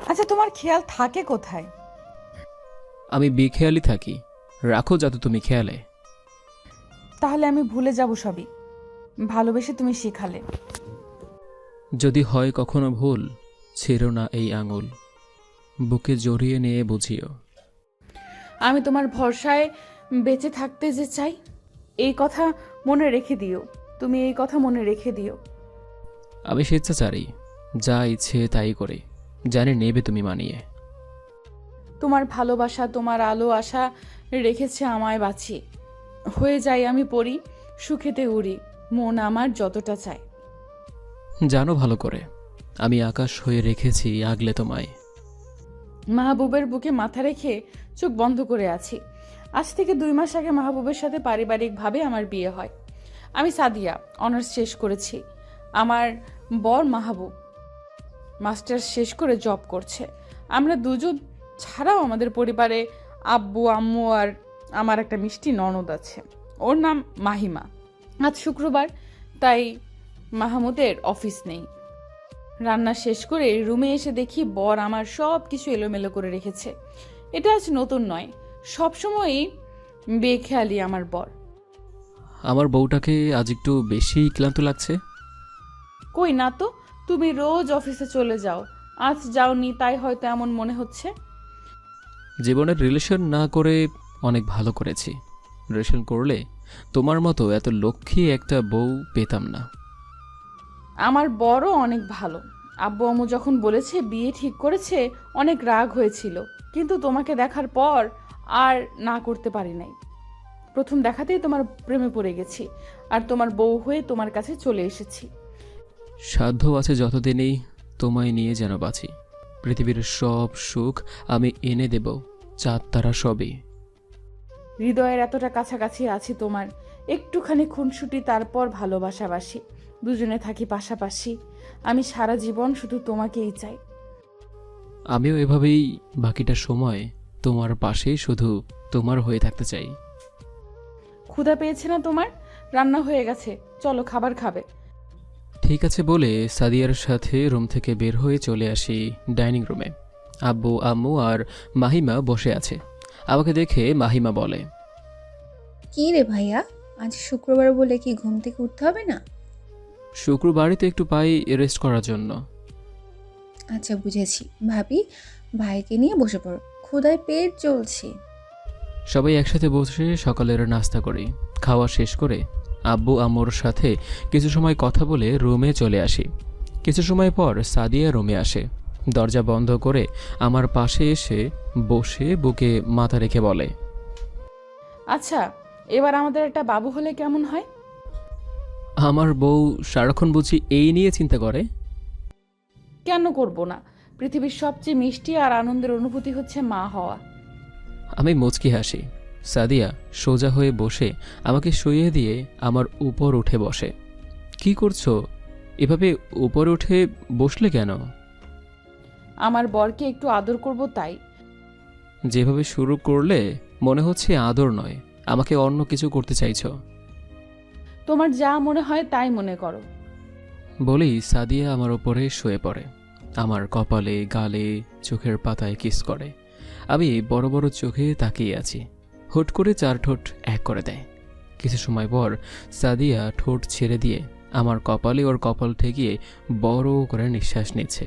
আচ্ছা, তোমার খেয়াল থাকে কোথায়? আমি বেখেয়ালি থাকি, রাখো যাতে তুমি খেয়ালে। তাহলে আমি ভুলে যাব সবই, ভালোবেসে তুমি শিখালে। যদি হয় কখনো ভুল, ছেড়ো না এই আঙুল, বুকে জড়িয়ে নিয়ে বুঝিও। আমি তোমার ভরসায় বেঁচে থাকতে যে চাই, এই কথা মনে রেখে দিও। তুমি এই কথা মনে রেখে দিও। আমি স্বেচ্ছাচারী, যা ইচ্ছে তাই করে, জানি নেবে তুমি মানিয়ে। তোমার ভালোবাসা, তোমার আলো আশা রেখেছে আমায় বাঁচিয়ে। হয়ে যাই আমি পড়ি, সুখেতে উড়ি, মন আমার যতটা চায়। জানো ভালো করে, আমি আকাশ হয়ে রেখেছি আগলে তোমায়। মাহবুবের বুকে মাথা রেখে চোখ বন্ধ করে আছি। আজ থেকে 2 মাস আগে মাহবুবের সাথে পারিবারিকভাবে আমার বিয়ে হয়। আমি সাদিয়া, অনার্স শেষ করেছি। আমার বর মাহবুব মাস্টার্স শেষ করে জব করছে। আমরা দুজন ছাড়াও আমাদের পরিবারে আব্বু আম্মু আর আমার একটা মিষ্টি ননদ আছে, ওর নাম মাহিমা। আজ শুক্রবার, তাই মাহমুদের অফিস নেই। রান্না শেষ করে রুমে এসে দেখি বর আমার সব কিছু এলোমেলো করে রেখেছে। এটা আজ নতুন নয়, সবসময়ই বেখেয়ালি আমার বর। আমার বউটাকে আজ একটু বেশি ক্লান্ত লাগছে। কই না তো, তুমি রোজ অফিসে চলে যাও, আজ যাওনি তাই হয়তো এমন মনে হচ্ছে। জীবনের রিলেশন না করে অনেক ভালো করেছি। রিলেশন করলে তোমার মতো এত লক্ষ্মী একটা বউ পেতাম না। আমার বড় অনেক ভালো। আব্বু আম্মু যখন বলেছে বিয়ে ঠিক করেছে, অনেক রাগ হয়েছিল, কিন্তু তোমাকে দেখার পর আর না করতে পারি নাই। প্রথম দেখাতেই তোমার প্রেমে পড়ে গেছি, আর তোমার বউ হয়ে তোমার কাছে চলে এসেছি। সাধ্য আছে যতদিনই তোমায় নিয়ে যেন বাঁচি। পৃথিবীর সব সুখ আমি এনে দেব, চাঁদ তারা সবই। হৃদয়ের এতটা কাছাকাছি আছি তোমার, একটুখানি খুনসুটি, তারপর ভালোবাসাবাসি, দুজনে থাকি পাশাপাশি। আমি সারা জীবন শুধু তোমাকেই চাই। আমিও এভাবেই বাকিটা সময় তোমার পাশেই শুধু তোমার হয়ে থাকতে চাই। ক্ষুধা পেয়েছে না তোমার? রান্না হয়ে গেছে, চলো খাবার খাবে। ঠিক আছে বলে সাদিয়ার সাথে রুম থেকে বের হয়ে চলে আসি ডাইনিং রুমে। আব্বু আম্মু আর মাহিমা বসে আছে। আমাকে দেখে মাহিমা বলে, কি রে ভাইয়া, আজ শুক্রবার বলে কি ঘুম থেকে উঠতে হবে না? শুক্রবারই একটু পাই রেস্ট করার জন্য। আচ্ছা বুঝেছি, ভাবি ভাইকে নিয়ে বসে পড়ো, ক্ষুধায় পেট জ্বলছে। সবাই একসাথে বসে সকালের নাস্তা করি। খাওয়া শেষ করে আব্বু আম্মুর সাথে কিছু সময় কথা বলে রুমে চলে আসি। কিছু সময় পর সাদিয়া রুমে আসে। দরজা বন্ধ করে আমার পাশে এসে বসে বুকে মাথা রেখে বলে, আচ্ছা, এবার আমাদের একটা বাবু হলে কেমন হয়? আমার বউ সারাক্ষণ বুঝি এই নিয়ে চিন্তা করে। কেন করব না? পৃথিবীর সবচেয়ে মিষ্টি আর আনন্দের অনুভূতি হচ্ছে মা হওয়া। আমি মুচকি হাসি। সাদিয়া সোজা হয়ে বসে আমাকে শুইয়ে দিয়ে আমার উপর উঠে বসে। কি করছো? এভাবে উপরে উঠে বসলে কেন? আমার বরকে একটু আদর করব তাই। যেভাবে শুরু করলে মনে হচ্ছে আদর নয়, আমাকে অন্য কিছু করতে চাইছো। তোমার যা মনে হয় তাই মনে করো। বলেই সাদিয়া আমার ওপরে শুয়ে পড়ে। আমার কপালে গালে চোখের পাতায় কিস করে। আমি বড় বড় চোখে তাকিয়ে আছি। হুট করে 4 ঠোঁট এক করে দেয়। কিছু সময় পর সাদিয়া ঠোঁট ছেড়ে দিয়ে আমার কপালে ওর কপাল ঠেকিয়ে বড় করে নিঃশ্বাস নিচ্ছে।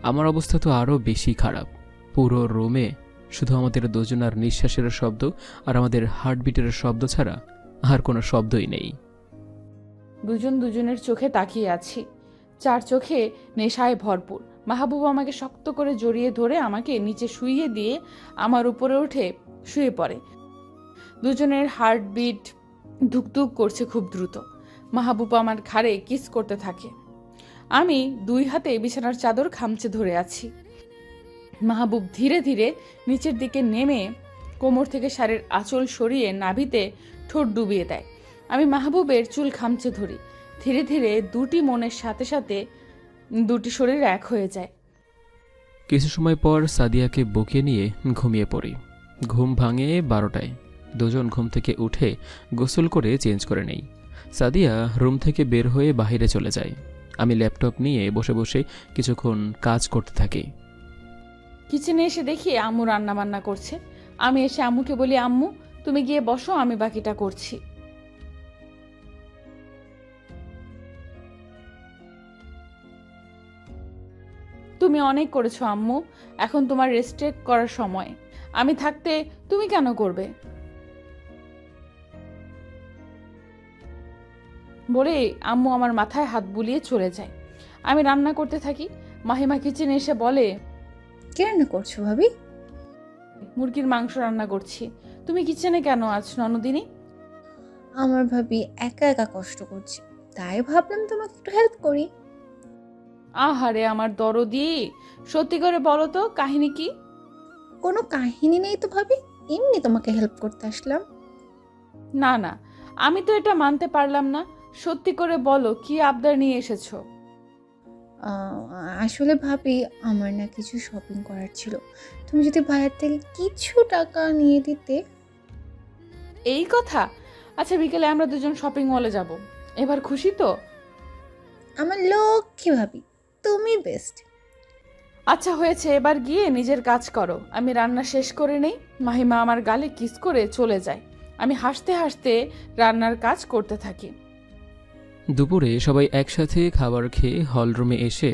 আমার অবস্থা তো আরও বেশি খারাপ। পুরো রুমে শুধু আমাদের দুজনার নিঃশ্বাসের শব্দ আর আমাদের হার্টবিটের শব্দ ছাড়া আর কোনো শব্দই নেই। দুজন দুজনের চোখে তাকিয়ে আছি, 4 চোখে নেশায় ভরপুর। মাহবুব আমাকে শক্ত করে জড়িয়ে ধরে আমাকে নিচে শুইয়ে দিয়ে আমার উপরে উঠে শুয়ে পড়ে। দুজনের হার্টবিট ধুকধুক করছে খুব দ্রুত। মাহবুব আমার ঘাড়ে কিস করতে থাকে। আমি 2 হাতে বিছানার চাদর খামচে ধরে আছি। মাহবুব ধীরে ধীরে নিচের দিকে নেমে কোমর থেকে শাড়ির আঁচল সরিয়ে নাভিতে ঠোঁট ডুবিয়ে দেয়। আমি মাহবুবের চুল খামচে ধরি। ধীরে ধীরে দুটি মনের সাথে সাথে দুটি শরীর এক হয়ে যায়। কিছু সময় পর সাদিয়াকে বুকে নিয়ে ঘুমিয়ে পড়ি। ঘুম ভাঙে 12টায়। দুজন ঘুম থেকে উঠে গোসল করে চেঞ্জ করে নেই। সাদিয়া রুম থেকে বের হয়ে বাইরে চলে যায়। আমি ল্যাপটপ নিয়ে বসে বসে কিছুক্ষণ কাজ করতে থাকি। কিচেনে এসে দেখি আম্মু রান্না বান্না করছে। আমি এসে আম্মুকে বলি, আম্মু তুমি গিয়ে বসো, আমি বাকিটা করছি। তুমি অনেক করেছো আম্মু, এখন তোমার রেস্টে করার সময়। আমি থাকতে তুমি কেন করবে? বলে আম্মু আমার মাথায় হাত বুলিয়ে চলে যায়। আমি রান্না করতে থাকি। মাহিমা কিচেনে এসে বলে, কি রান্না করছো ভাবি? মুরগির মাংস রান্না করছি। তুমি কিচেনে কেন আজ ননদিনী? আমার ভাবি একা একা কষ্ট করছে, তাই ভাবলাম তোমাকে একটু হেল্প করি। আহারে আমার দরদি, সত্যি করে বলো তো কাহিনী কি? কোনো কাহিনী নেই তো ভাবি, এমনি তোমাকে হেল্প করতে আসলাম। না না, আমি তো এটা মানতে পারলাম না। সত্যি করে বলো কি আবদার নিয়ে এসেছো? আহ, আসলে ভাবি আমার না কিছু শপিং করার ছিল, তুমি যদি ভাইয়ার থেকে কিছু টাকা নিয়ে দিতে। এই কথা? আচ্ছা, বিকেলে আমরা দুজন শপিং মলে যাব। এবার খুশি তো? আমার লক্ষ্মী ভাবি, তুমি বেস্ট। আচ্ছা হয়েছে, এবার গিয়ে নিজের কাজ করো। আমি রান্না শেষ করে নেই। মাহিমা আমার গালে কিস করে চলে যায়। আমি হাসতে হাসতে রান্নার কাজ করতে থাকি। দুপুরে সবাই একসাথে খাবার খেয়ে হলরুমে এসে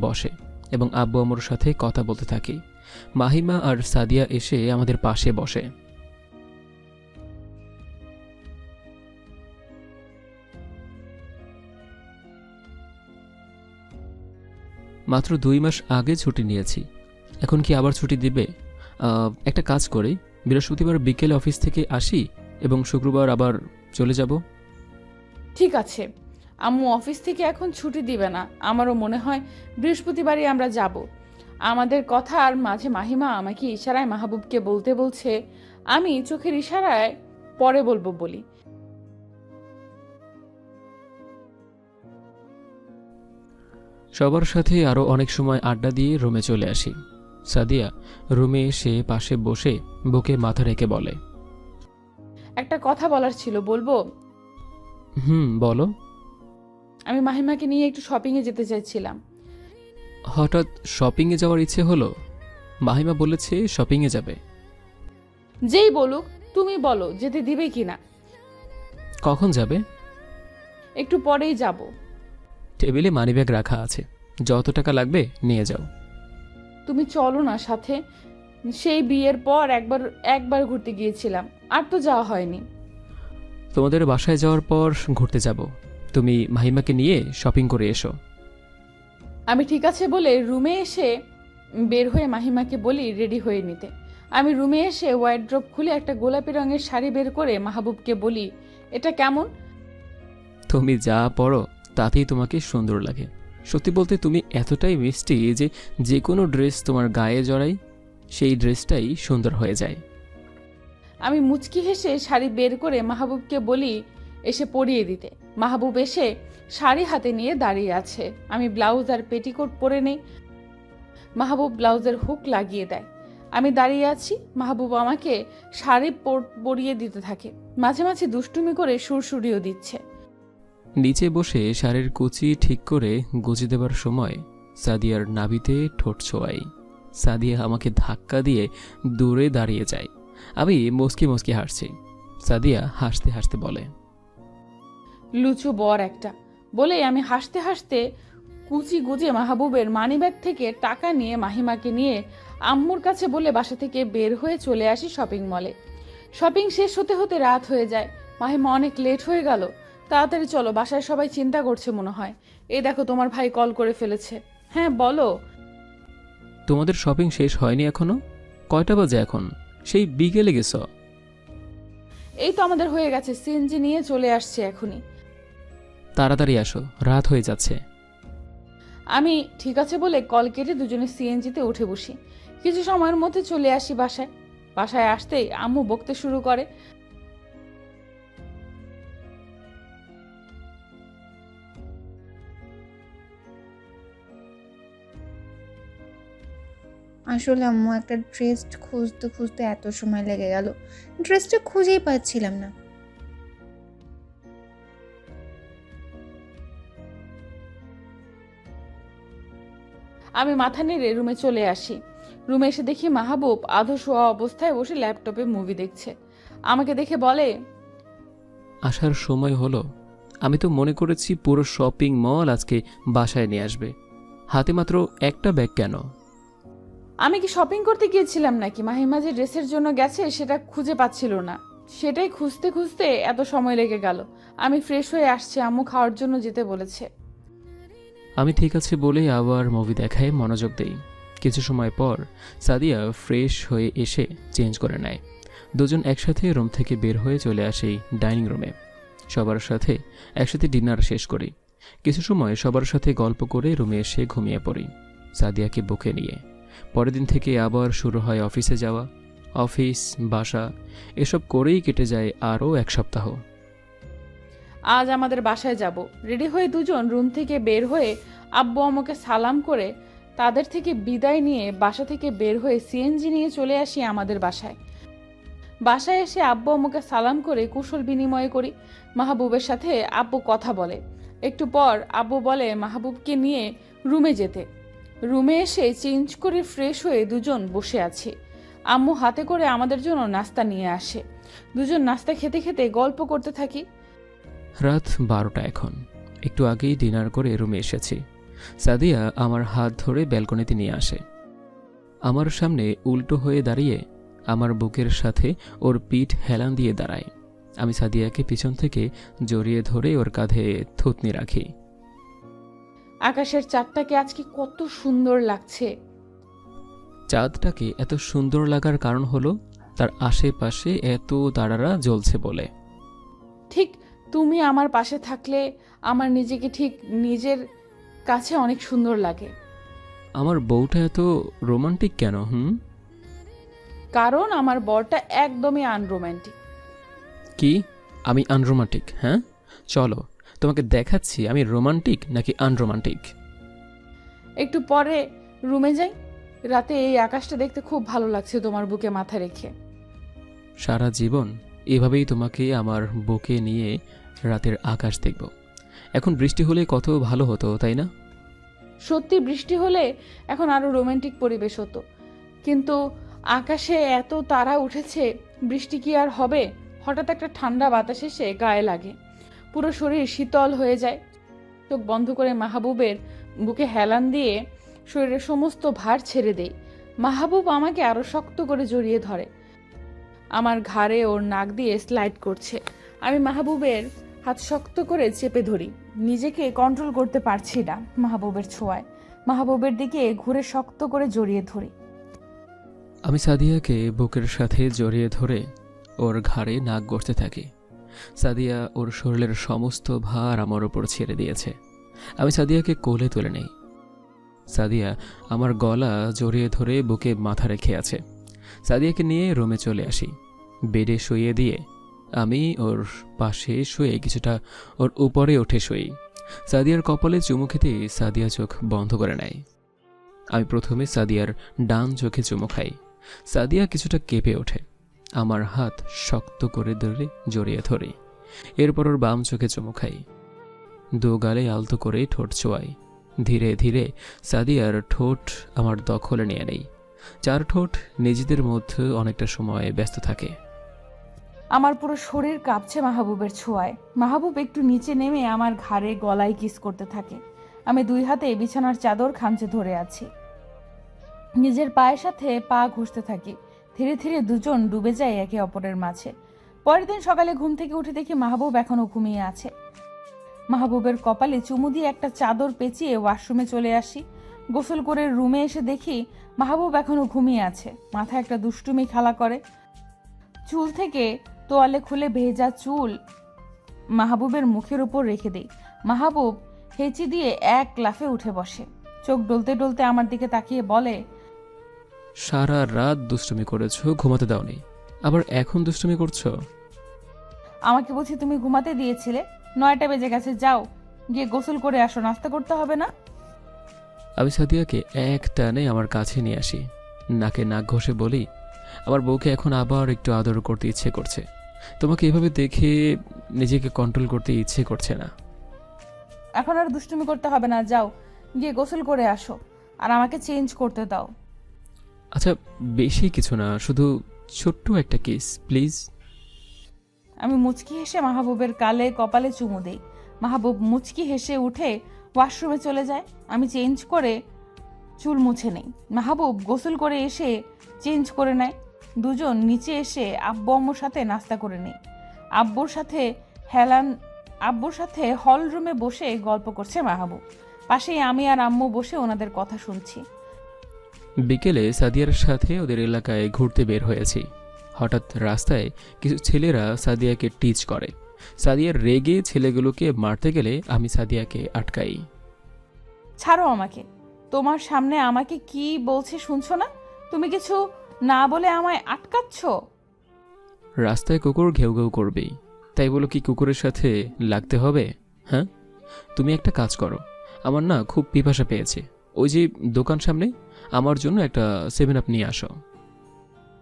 বসে এবং আব্বু আম্মুর সাথে কথা বলতে থাকি। মাহিমা আর সাদিয়া এসে আমাদের পাশে বসে। মাত্র 2 মাস আগে ছুটি নিয়েছি, এখন কি আবার ছুটি দিবে? একটা কাজ করি, বৃহস্পতিবার বিকেলে অফিস থেকে আসি এবং শুক্রবার আবার চলে যাব। ঠিক আছে, আম্মু অফিস থেকে এখন ছুটি দিবে না। আমারও মনে হয় বৃহস্পতিবারই আমরা যাব। আমাদের কথার মাঝে মাহিমা আমাকে ইশারায় মাহবুবকে বলতে বলছে। আমি চোখের ইশারায় পরে বলবো বলি। সবার সাথে আরও অনেক সময় আড্ডা দিয়ে রুমে চলে আসি। সাদিয়া রুমে এসে পাশে বসে বুকে মাথা রেখে বলে, একটা কথা বলার ছিল, বলবো? বলো। আমি মাহিমাকে নিয়ে একটু শপিংয়ে যেতে চাইছিলাম। হঠাৎ শপিংয়ে যাওয়ার ইচ্ছে হলো? মাহিমা বলেছে শপিংয়ে যাবে। যেই বলুক, তুমি বলো যেতে দিবে কিনা। কখন যাবে? একটু পরেই যাব। টেবিলে মানিব্যাগ রাখা আছে, যত টাকা লাগবে নিয়ে যাও। তুমি চলো না সাথে। সেই বিয়ের পর একবার ঘুরতে গিয়েছিলাম, আর তো যাওয়া হয়নি। তোমাদের বাসায় যাওয়ার পর ঘুরতে যাব, তুমি মাহিমাকে নিয়ে শপিং করে এসো। আমি ঠিক আছে বলে রুমে এসে বের হয়ে মাহিমাকে বলি রেডি হয়ে নিতে। আমি রুমে এসে ওয়ার্ড্রপ খুলে একটা গোলাপি রঙের শাড়ি বের করে মাহবুবকে বলি, এটা কেমন? তুমি যা পরো তাতেই তোমাকে সুন্দর লাগে। সত্যি বলতে তুমি এতটাই মিষ্টি যে যে কোনো ড্রেস তোমার গায়ে জড়াই সেই ড্রেসটাই সুন্দর হয়ে যায়। আমি মুচকি হেসে শাড়ি বের করে মাহবুবকে বলি এসে পরিয়ে দিতে। মাহবুব এসে শাড়ি হাতে নিয়ে দাঁড়িয়ে আছে। আমি ব্লাউজ আর পেটিকোট পরে নেই। মাহবুব ব্লাউজের হুক লাগিয়ে দেয়। আমি দাঁড়িয়ে আছি। মাহবুব আমাকে শাড়ি পরিয়ে দিতে থাকে, মাঝে মাঝে দুষ্টুমি করে সুরসুরিও দিচ্ছে। নিচে বসে শাড়ির কুচি ঠিক করে গুজে দেবার সময় সাদিয়ার নাভিতে ঠোঁট ছোঁয়াই। সাদিয়া আমাকে ধাক্কা দিয়ে দূরে দাঁড়িয়ে যায়। আমি মুচকি মুচকি হাসছি। সাদিয়া হাসতে হাসতে বলে, লুচু বর একটা। বলে আমি হাসতে হাসতে কুচি গুজে মাহবুবের মানিব্যাগ থেকে টাকা নিয়ে মাহিমাকে নিয়ে আম্মুর কাছে বলে বাসা থেকে বের হয়ে চলে আসি শপিং মলে। শপিং শেষ হতে হতে রাত হয়ে যায়। মাহিমা অনেক লেট হয়ে গেল। তাড়াতাড়ি চলো, বাসায় সবাই চিন্তা করছে মনে হয়। এই দেখো তোমার ভাই কল করে ফেলেছে। হ্যাঁ বলো। তোমাদের শপিং শেষ হয়নি এখনো? কয়টা বাজে এখন? সেই বিকেলে গেছ? এই তো আমাদের হয়ে গেছে, সিএনজি নিয়ে চলে আসছে এখনই। তাড়াতাড়ি আসো, রাত হয়ে যাচ্ছে। আমি ঠিক আছে বলে কল কেটে দুজনে সিএনজিতে উঠে বসি। কিছু সময়ের মধ্যে চলে আসি বাসায়। বাসায় আসতেই আম্মু বকতে শুরু করে। আসলে আম্মু একটা ড্রেস খুঁজতে খুঁজতে এত সময় লেগে গেল, ড্রেসটা খুঁজেই পাচ্ছিলাম না। আমি মাথা নেড়ে রুমে চলে আসি। রুমে এসে দেখি মাহবুব আধো শোয়া অবস্থায় বসে ল্যাপটপে মুভি দেখছে। আমাকে দেখে বলে, আসার সময় হলো? আমি তো মনে করেছি পুরো শপিং মল আজকে বাসায় নিয়ে আসবে। হাতে মাত্র একটা ব্যাগ কেন? আমি কি শপিং করতে গিয়েছিলাম নাকি? মাহিমা যে ড্রেসের জন্য গেছে সেটা খুঁজে পাচ্ছিল না, সেটাই খুঁজতে খুঁজতে এত সময় লেগে গেল। আমি ফ্রেশ হয়ে আসছি, আম্মু খাওয়ার জন্য যেতে বলেছে। আমি ঠিক আছে বলে আবার মুভি দেখায় মনোযোগ দেই। কিছু সময় পর সাদিয়া ফ্রেশ হয়ে এসে চেঞ্জ করে নেয়। দুজন একসাথে রুম থেকে বের হয়ে চলে আসি ডাইনিং রুমে। সবার সাথে একসাথে ডিনার শেষ করি। কিছু সময় সবার সাথে গল্প করে রুমে এসে ঘুমিয়ে পড়ি সাদিয়াকে বুকে নিয়ে। পরের দিন থেকে আবার শুরু হয় অফিসে যাওয়া, অফিস, বাসা, এসব করেই কেটে যায় আরও এক সপ্তাহ। আজ আমাদের বাসায় যাব। রেডি হয়ে দুজন রুম থেকে বের হয়ে আব্বু আমাকে সালাম করে তাদের থেকে বিদায় নিয়ে বাসা থেকে বের হয়ে সিএনজি নিয়ে চলে আসি আমাদের বাসায়। বাসায় এসে আব্বু আমাকে সালাম করে কুশল বিনিময় করি। মাহবুবের সাথে আব্বু কথা বলে। একটু পর আব্বু বলে মাহবুবকে নিয়ে রুমে যেতে। রুমে এসে চেঞ্জ করে ফ্রেশ হয়ে দুজন বসে আছি। আম্মু হাতে করে আমাদের জন্য নাস্তা নিয়ে আসে। দুজন নাস্তা খেতে খেতে গল্প করতে থাকি। রাত 12টা এখন। একটু আগেই ডিনার করে রুমে এসেছি। সাদিয়া আমার হাত ধরে ব্যালকনিতে নিয়ে আসে। আমার সামনে উল্টো হয়ে দাঁড়িয়ে আমার বুকের সাথে ওর পিঠ হেলান দিয়ে দাঁড়ায়। আমি সাদিয়াকে পিছন থেকে জড়িয়ে ধরে ওর কাঁধে থুতনি রাখি। আকাশের চাঁদটাকে আজকে কত সুন্দর লাগছে। চাঁদটাকে এত সুন্দর লাগার কারণ হলো তার আশেপাশে এত তারারা জ্বলছে বলে। ঠিক তুমি আমার পাশে থাকলে আমার নিজেকে ঠিক নিজের কাছে অনেক সুন্দর লাগে। আমার বউটা এত রোমান্টিক কেন? কারণ আমার বরটা একদমই আনরোম্যান্টিক। কি? আমি আনরোমান্টিক? হ্যাঁ, চলো তোমাকে দেখাচ্ছি আমি রোমান্টিক নাকি আনরোমান্টিক। একটু পরে রুমে যাই। রাতে এই আকাশটা দেখতে খুব ভালো লাগছে তোমার বুকে মাথা রেখে। সারা জীবন এভাবেই তোমাকে আমার বুকে নিয়ে রাতের আকাশ দেখব। এখন বৃষ্টি হলে কত ভালো হতো, তাই না? সত্যি বৃষ্টি হলে এখন আরো রোমান্টিক পরিবেশ হতো, কিন্তু আকাশে এত তারা উঠেছে, বৃষ্টি কি আর হবে? হঠাৎ একটা ঠান্ডা বাতাস এসে গায়ে লাগে, পুরো শরীর শীতল হয়ে যায়। চোখ বন্ধ করে মাহবুবের বুকে হেলান দিয়ে শরীরের সমস্ত ভার ছেড়ে দেই। মাহবুব আমাকে আরো শক্ত করে জড়িয়ে ধরে, আমার ঘাড়ে ওর নাক দিয়ে স্লাইড করছে। আমি মাহবুবের হাত শক্ত করে চেপে ধরি, নিজেকে কন্ট্রোল করতে পারছি না মাহবুবের ছোঁয়ায়। মাহবুবের দিকে ঘুরে শক্ত করে জড়িয়ে ধরি। আমি সাদিয়াকে বুকের সাথে জড়িয়ে ধরে ওর ঘাড়ে নাক গড়তে থাকি। সাদিয়া ওর শরীরের সমস্ত ভার আমার ওপর ছেড়ে দিয়েছে। আমি সাদিয়াকে কোলে তুলে নেই। সাদিয়া আমার গলা জড়িয়ে ধরে বুকে মাথা রেখে আছে। সাদিয়াকে নিয়ে রুমে চলে আসি। বেডে শুইয়ে দিয়ে আমি ওর পাশে শুয়ে কিছুটা ওর উপরে উঠে শুই। সাদিয়ার কপালে চুমু খেতে সাদিয়া চোখ বন্ধ করে নেয়। আমি প্রথমে সাদিয়ার ডান চোখে চুমু খাই। সাদিয়া কিছুটা কেঁপে ওঠে। আমার হাত শক্ত করে ধরে জড়িয়ে ধরি। এরপর ওর বাম চোখে চুমু খাই। দু গালে আলতো করে ঠোঁট ছোঁয়াই। ধীরে ধীরে সাদিয়ার ঠোঁট আমার দখলে নিয়ে নেই। চার ঠোঁট নিজেদের মধ্যে অনেকটা সময় ব্যস্ত থাকে। আমার পুরো শরীর কাঁপছে মাহবুবের ছোঁয়ায়। মাহবুব একটু নিচে নেমে আমার ঘাড়ে গলায় কিস করতে থাকে। আমি দুই হাতে বিছানার চাদর খামচে ধরে আছি, নিজের পায়ের সাথে পা ঘষতে থাকি। ধীরে ধীরে দুজন ডুবে যায় একে অপরের মাঝে। পরের দিন সকালে ঘুম থেকে উঠে দেখি মাহবুব এখনো ঘুমিয়ে আছে। মাহবুবের কপালে চুমু দিয়ে একটা চাদর পেঁচিয়ে ওয়াশরুমে চলে আসি। গোসল করে রুমে এসে দেখি মাহবুব এখনো ঘুমিয়ে আছে, মাথায় একটা দুষ্টুমি খেলা করে। চুল থেকে তোয়ালে খুলে ভেজা চুল মাহবুবের মুখের উপর রেখে দেই। মাহবুব হেঁচি দিয়ে এক লাফে উঠে বসে, চোখ ডলতে ডলতে আমার দিকে তাকিয়ে বলে, সারা রাত দুষ্টুমি করেছো, ঘুমাতে দাওনি, আবার এখন দুষ্টুমি করছো? আমাকে বলছি তুমি ঘুমাতে দিয়েছিলে, 9টা বেজে গেছে, যাও গিয়ে গোসল করে আসো, নাস্তা করতে হবে না? আমি সাদিয়াকে এক টানে আমার কাছে নিয়ে আসি। নাকে নাক ঘষে বলি, আমার বউকে এখন আবার একটু আদর করতে ইচ্ছে করছে। তোমাকে এভাবে দেখে নিজেকে কন্ট্রোল করতে ইচ্ছে করছে না। এখন আর দুষ্টুমি করতে হবে না, যাও গিয়ে গোসল করে আসো আর আমাকে চেঞ্জ করতে দাও। আচ্ছা, বেশি কিছু না, শুধু ছোট্ট একটা কিস প্লিজ। আমি মুচকি হেসে মাহবুবের কালে কপালে চুমু দেই। মাহবুব মুচকি হেসে উঠে ওয়াশরুমে চলে যায়। আমি চেঞ্জ করে চুল মুছে নেই। মাহবুব গোসল করে এসে চেঞ্জ করে নেয়। দুজন নিচে এসে আব্বু আম্মুর সাথে নাস্তা করে নেই। আব্বুর সাথে হল রুমে বসে গল্প করছে মাহবুব। পাশেই আমি আর আম্মু বসে ওনাদের কথা শুনছি। বিকেলে সাদিয়ার সাথে ওদের এলাকায় ঘুরতে বের হয়েছি। হঠাৎ রাস্তায় কিছু ছেলেরা সাদিয়াকে টিচ করে। সাদিয়ার রেগে ছেলেগুলোকে মারতে গেলে আমি সাদিয়াকে আটকাই। ছাড়ো আমাকে, তোমার সামনে আমাকে কি বলছে শুনছো না? তুমি কিছু না বলে আমায় আটকাচ্ছ। রাস্তায় কুকুর ঘেউ ঘেউ করবেই, তাই বলো কি কুকুরের সাথে লাগতে হবে? হ্যাঁ, তুমি একটা কাজ করো, আমার না খুব পিপাসা পেয়েছে, ওই যে দোকান সামনে আমার জন্য একটা 7 আপ নিয়ে আসো।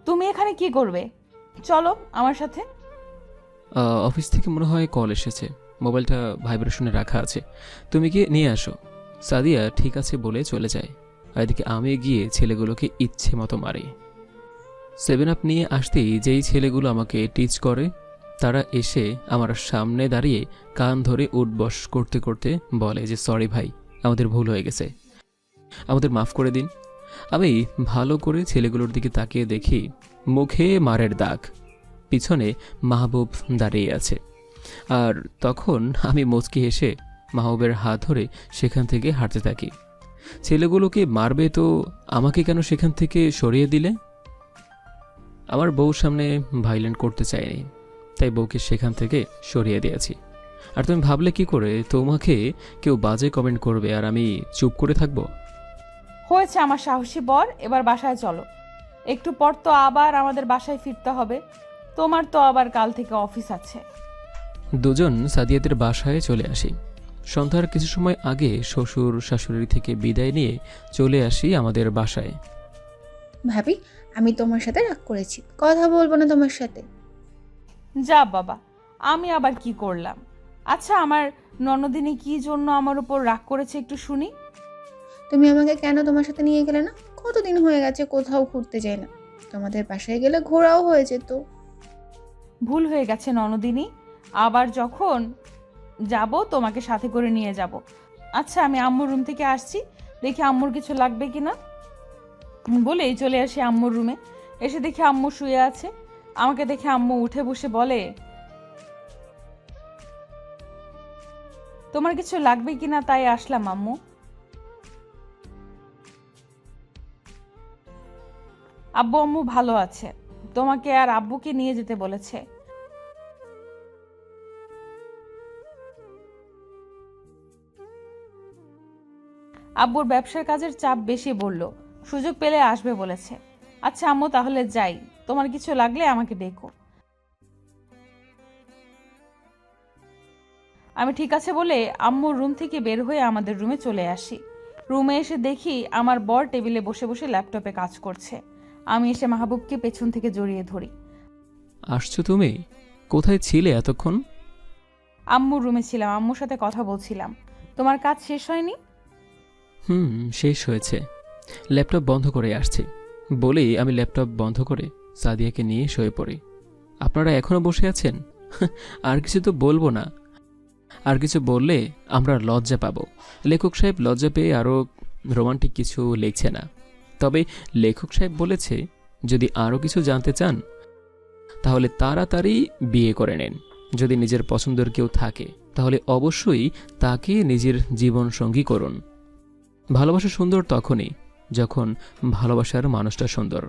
তুমি এখানে কি করবে? চলো আমার সাথে। অফিস থেকে মনে হয় কল এসেছে, মোবাইলটা ভাইব্রেশনে রাখা আছে, তুমি গিয়ে নিয়ে আসো। সাদিয়া ঠিক আছে বলে চলে যায়। আর এদিকে আমি গিয়ে ছেলেগুলোকে ইচ্ছে মতো মারি। 7 আপ নিয়ে আসতেই যেই ছেলেগুলো আমাকে টিচ করে তারা এসে আমার সামনে দাঁড়িয়ে কান ধরে উঠবস করতে করতে বলে যে সরি ভাই, আমাদের ভুল হয়ে গেছে, আমাদের মাফ করে দিন। আমি ভালো করে ছেলেগুলোর দিকে তাকিয়ে দেখি মুখে মারের দাগ, পিছনে মাহবুব দাঁড়িয়ে আছে। আর তখন আমি মুচকি হেসে মাহবুবের হাত ধরে সেখান থেকে হাঁটতে থাকি। ছেলেগুলোকে মারবে তো আমাকে কেন সেখান থেকে সরিয়ে দিলে? আমার বউর সামনে ভাইলেন্ট করতে চাইনি, তাই বউকে সেখান থেকে সরিয়ে দিয়েছি। আর তুমি ভাবলে কি করে তোমাকে কেউ বাজে কমেন্ট করবে আর আমি চুপ করে থাকবো? হয়েছে আমার সাহসী বর, এবার বাসায় চলো। একটু পর তো আবার আমাদের বাসায় ফিরতে হবে। তোমার তো আবার কাল থেকে অফিস আছে। দুজন সাদিয়াদের বাসায় চলে আসি। সন্ধ্যার কিছু সময় আগে শ্বশুর শাশুড়ি থেকে বিদায় নিয়ে চলে আসি আমাদের বাসায়। ভাবি, আমি তোমার সাথে রাগ করেছি, কথা বলবো না তোমার সাথে। যা বাবা, আমি আবার কি করলাম? আচ্ছা, আমার ননদিনী কি জন্য আমার উপর রাগ করেছে একটু শুনি। তুমি আমাকে কেন তোমার সাথে নিয়ে গেলে না? কতদিন হয়ে গেছে কোথাও ঘুরতে যাই না, তোমাদের বাসায় গেলে ঘোরাও হয়ে যেত। ভুল হয়ে গেছে ননদিনী, আবার যখন যাব তোমাকে সাথে করে নিয়ে যাব। আচ্ছা, আমি আম্মুর রুম থেকে আসছি, দেখি আম্মুর কিছু লাগবে কিনা। বলেই চলে আসি আম্মুর রুমে। এসে দেখি আম্মু শুয়ে আছে। আমাকে দেখে আম্মু উঠে বসে বলে, তোমার কিছু লাগবে কিনা তাই আসলাম আম্মু। আব্বু আম্মু ভালো আছে, তোমাকে আর আব্বুকে নিয়ে যেতে বলেছে। আব্বুর ব্যবসার কাজের চাপ বেশি, বলল সুযোগ পেলে আসবে বলেছে। আচ্ছা আম্মু, তাহলে যাই, তোমার কিছু লাগলে আমাকে ডেকো। আমি ঠিক আছে বলে আম্মুর রুম থেকে বের হয়ে আমাদের রুমে চলে আসি। রুমে এসে দেখি আমার বর টেবিলে বসে বসে ল্যাপটপে কাজ করছে। আমি এসে মাহবুবকে পেছন থেকে জড়িয়ে ধরি। আসছো তুমি? কোথায় ছিলে এতক্ষণ? আম্মুর রুমে ছিলাম, আম্মুর সাথে কথা বলছিলাম। তোমার কাজ শেষ হয়নি? শেষ হয়েছে, ল্যাপটপ বন্ধ করে আসছি বলেই আমি ল্যাপটপ বন্ধ করে সাদিয়াকে নিয়ে শুয়ে পড়ি। আপনারা এখনো বসে আছেন? আর কিছু তো বলবো না, আর কিছু বললে আমরা লজ্জা পাবো। লেখক সাহেব লজ্জা পেয়ে আরও রোমান্টিক কিছু লিখছে না। তবে লেখক সাহেব বলেছে যদি আরও কিছু জানতে চান তাহলে তাড়াতাড়ি বিয়ে করে নেন। যদি নিজের পছন্দের কেউ থাকে তাহলে অবশ্যই তাকে নিজের জীবন সঙ্গী করুন। ভালোবাসা সুন্দর তখনই যখন ভালোবাসার মানুষটা সুন্দর।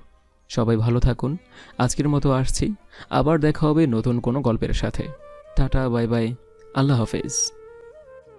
সবাই ভালো থাকুন। আজকের মতো আসছি, আবার দেখা হবে নতুন কোনো গল্পের সাথে। টাটা, বাই বাই, আল্লাহ হাফেজ।